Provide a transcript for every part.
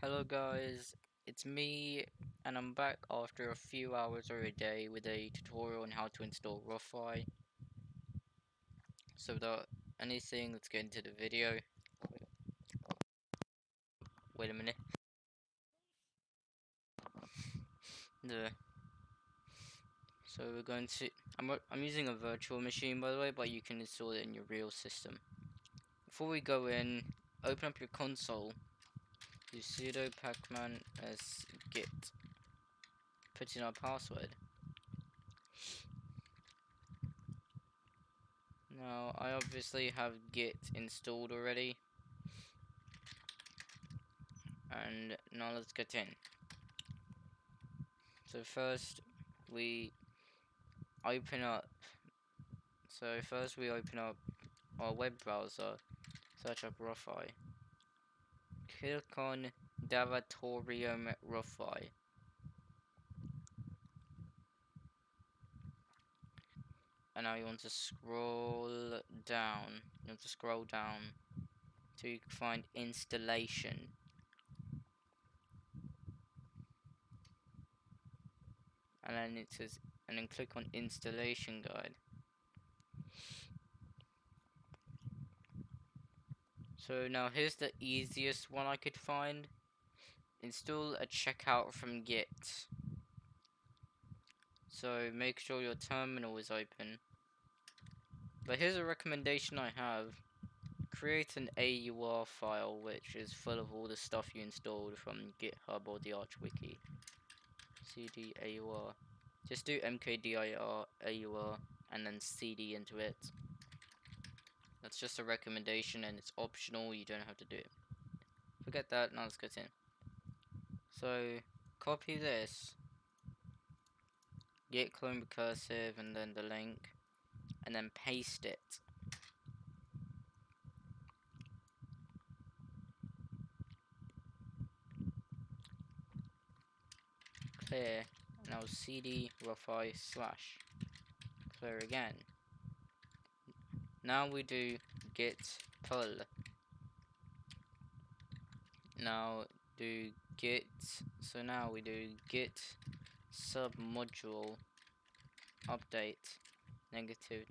Hello guys, it's me and I'm back after a few hours or a day with a tutorial on how to install rofi. So without anything, let's get into the video. Wait a minute. So we're going to I'm using a virtual machine by the way, but you can install it in your real system. Before we go in, open up your console. Do sudo pacman as git. Put in our password. Now I obviously have git installed already. And now let's get in. So first we open up our web browser, search up rofi, click on Davatorium rofi, and now you want to scroll down till you can find installation, and then click on installation guide. So now here's the easiest one I could find. Install a checkout from git. So make sure your terminal is open. But here's a recommendation I have. Create an AUR file which is full of all the stuff you installed from GitHub or the ArchWiki. cd AUR. Just do mkdir AUR and then cd into it. That's just a recommendation and it's optional, you don't have to do it. Forget that, now let's get in. So copy this, git clone recursive and then the link, and then paste it. Clear. Now cd rofi slash clear again. Now we do git pull. Now do git. So now we do git submodule update negative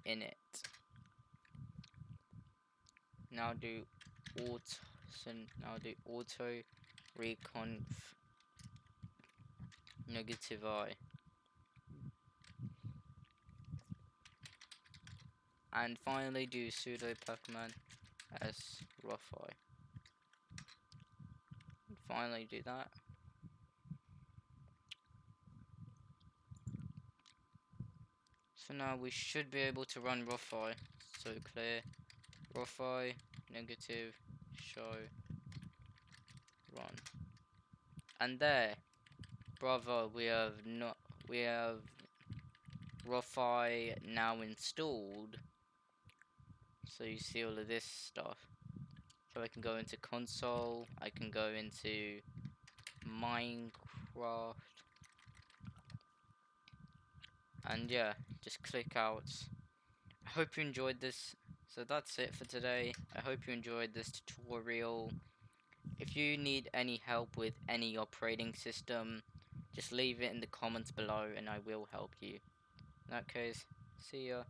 init. Now do auto reconf negative I. And finally do sudo pacman as rofi. Finally do that. So now we should be able to run rofi. So clear rofi negative show run. And there, bravo, we have rofi now installed. So you see all of this stuff. So I can go into console, I can go into Minecraft, and yeah, just click out. I hope you enjoyed this. So that's it for today. I hope you enjoyed this tutorial. If you need any help with any operating system, just leave it in the comments below and I will help you. In that case, see ya.